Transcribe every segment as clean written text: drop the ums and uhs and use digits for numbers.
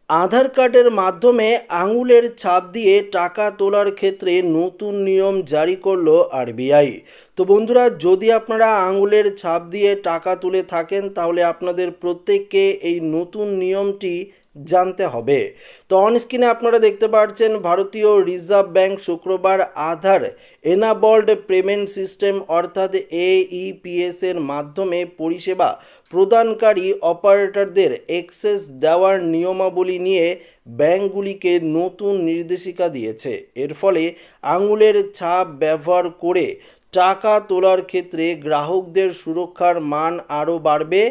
আধার কার্ডের মাধ্যমে আঙুলের ছাপ দিয়ে টাকা তোলার ক্ষেত্রে নতুন নিয়ম জারি করলো আরবিআই। তো বন্ধুরা, যদি আপনারা আঙুলের ছাপ দিয়ে টাকা তুলে থাকেন তাহলে আপনাদের প্রত্যেককে এই নতুন নিয়মটি জানতে হবে। তো অন স্ক্রিনে আপনারা দেখতে পাচ্ছেন ভারতীয় রিজার্ভ ব্যাংক শুক্রবার আধার এনাবল্ড পেমেন্ট সিস্টেম অর্থাৎ এইপিএস এর মাধ্যমে পরিষেবা প্রদানকারী অপারেটরদের অ্যাক্সেস দেওয়ার নিয়মাবলী নিয়ে ব্যাংকগুলিকে নতুন নির্দেশিকা দিয়েছে। এর ফলে আঙুলের ছাপ ব্যবহার করে টাকা তোলার ক্ষেত্রে গ্রাহকদের সুরক্ষার মান আরও বাড়বে।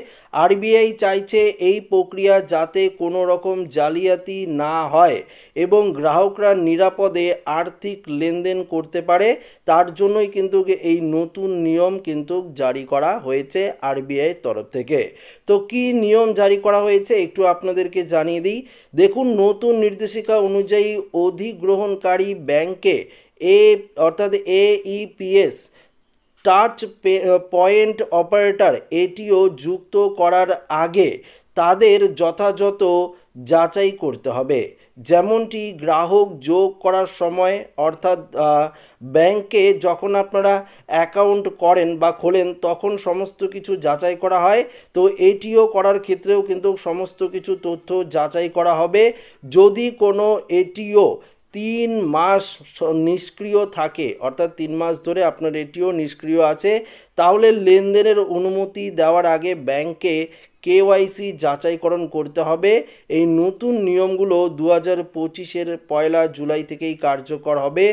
আরবিআই চাইছে এই প্রক্রিয়া যাতে কোনো রকম জালিয়াতি না হয় এবং গ্রাহকরা নিরাপদে আর্থিক লেনদেন করতে পারে। তার জন্যই কিন্তু এই নতুন নিয়ম কিন্তু জারি করা হয়েছে আরবিআইয়ের তরফ থেকে। তো কি নিয়ম জারি করা হয়েছে একটু আপনাদেরকে জানিয়ে দিই। দেখুন, নতুন নির্দেশিকা অনুযায়ী অধিগ্রহণকারী ব্যাংকে অর্থাৎ এইপিএস টাচ পয়েন্ট অপারেটর এটিও যুক্ত করার আগে তাদের যথাযথ যাচাই করতে হবে। যেমনটি গ্রাহক যোগ করার সময় অর্থাৎ ব্যাংকে যখন আপনারা অ্যাকাউন্ট করেন বা খোলেন তখন সমস্ত কিছু যাচাই করা হয়। তো এটিও করার ক্ষেত্রেও কিন্তু সমস্ত কিছু তথ্য যাচাই করা হবে। যদি কোনো এটিও 3 মাস নিষ্ক্রিয় থাকে অর্থাৎ 3 মাস ধরে আপনার এটিও নিষ্ক্রিয় আছে তাহলে লেনদেনের অনুমতি দেওয়ার আগে ব্যাংকে কেওয়াইসি যাচাইকরণ করতে হবে। এই নতুন নিয়মগুলো 2025-এর 1 জুলাই থেকেই কার্যকর হবে,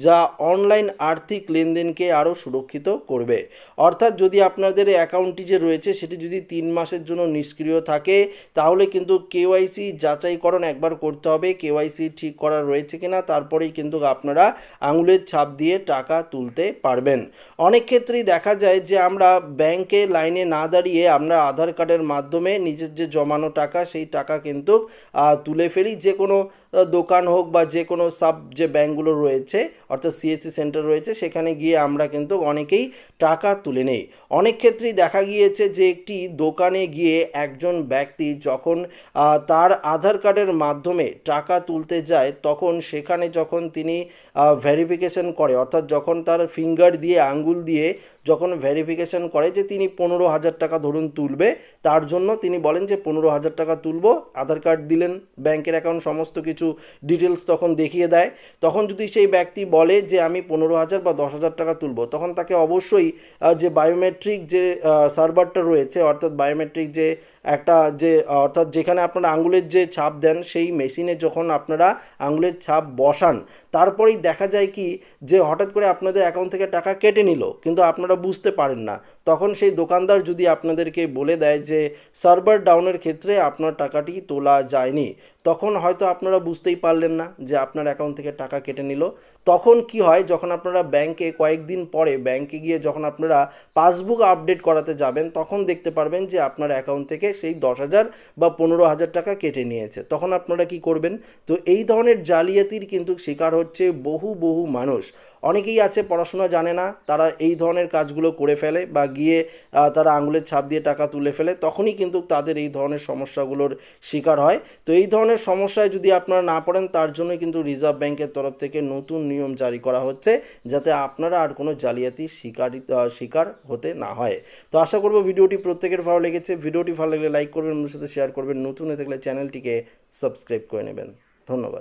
যা অনলাইন আর্থিক লেনদেনকে আরও সুরক্ষিত করবে। অর্থাৎ যদি আপনাদের অ্যাকাউন্টটি যে রয়েছে সেটি যদি 3 মাসের জন্য নিষ্ক্রিয় থাকে তাহলে কিন্তু কেওয়াইসি যাচাইকরণ একবার করতে হবে, কেওয়াইসি ঠিক করা রয়েছে কিনা, তারপরেই কিন্তু আপনারা আঙুলের ছাপ দিয়ে টাকা তুলতে পারবেন। অনেক ক্ষেত্রেই দেখা যায় যে আমরা ব্যাংকে লাইনে না দাঁড়িয়ে আমরা আধার কার্ডের মাধ্যমে নিজের যে জমানো টাকা সেই টাকা কিন্তু তুলে ফেলি। যে কোনো দোকান হোক বা যে কোনো যে ব্যাংকগুলো রয়েছে অর্থাৎ সিএসসি সেন্টার রয়েছে সেখানে গিয়ে আমরা কিন্তু অনেকেই টাকা তুলে নেই। অনেক ক্ষেত্রেই দেখা গিয়েছে যে একটি দোকানে গিয়ে একজন ব্যক্তি যখন তার আধার কার্ডের মাধ্যমে টাকা তুলতে যায় তখন সেখানে যখন তিনি ভেরিফিকেশন করে অর্থাৎ যখন তার ফিঙ্গার দিয়ে আঙ্গুল দিয়ে যখন ভেরিফিকেশন করে যে তিনি 15,000 টাকা ধরুন তুলবে, তার জন্য তিনি বলেন যে 15,000 টাকা তুলবো, আধার কার্ড দিলেন, ব্যাংকের অ্যাকাউন্ট সমস্ত কিছু ডিটেলস তখন দেখিয়ে দেয়। তখন যদি সেই ব্যক্তি বলে যে আমি 15,000 বা 10,000 টাকা তুলবো তখন তাকে অবশ্যই যে বায়োমেট্রিক যে সার্ভারটা রয়েছে অর্থাৎ বায়োমেট্রিক যে একটা যে অর্থাৎ যেখানে আপনারা আঙুলের যে ছাপ দেন সেই মেশিনে যখন আপনারা আঙুলের ছাপ বসান তারপরেই দেখা যায় কি যে হঠাৎ করে আপনাদের অ্যাকাউন্ট থেকে টাকা কেটে নিল কিন্তু আপনারা বুঝতে পারেন না। তখন সেই দোকানদার যদি আপনাদেরকে বলে দেয় যে সার্ভার ডাউনের ক্ষেত্রে আপনার টাকাটি তোলা যায়নি, তখন হয়তো আপনারা বুঝতেই পারলেন না যে আপনার অ্যাকাউন্ট থেকে টাকা কেটে নিল। তখন কি হয়, যখন আপনারা ব্যাংকে কয়েকদিন পরে ব্যাংকে গিয়ে যখন আপনারা পাসবুক আপডেট করাতে যাবেন তখন দেখতে পারবেন যে আপনার অ্যাকাউন্ট থেকে সেই 10,000 বা 15,000 টাকা কেটে নিয়েছে। তখন আপনারা কি করবেন? তো এই ধরনের জালিয়াতির কিন্তু শিকার হচ্ছে বহু মানুষ। অনেকেই আছে পড়াশোনা জানে না, তারা এই ধরনের কাজগুলো করে ফেলে বা গিয়ে তারা আঙুলের ছাপ দিয়ে টাকা তুলে ফেলে, তখনই কিন্তু তাদের এই ধরনের সমস্যাগুলোর শিকার হয়। তো এই ধরনের সমস্যায় যদি আপনারা না পড়েন তার জন্যই কিন্তু রিজার্ভ ব্যাংকের তরফ থেকে নতুন নিয়ম জারি করা হচ্ছে যাতে আপনারা আর কোনো জালিয়াতির শিকার হতে না হয়। তো আশা করব ভিডিওটি প্রত্যেকের ভালো লেগেছে। ভিডিওটি ভালো লাগলে লাইক করবেন, অন্যদের সাথে শেয়ার করবেন, নতুন হয়ে থাকলে চ্যানেলটিকে সাবস্ক্রাইব করে নেবেন। ধন্যবাদ।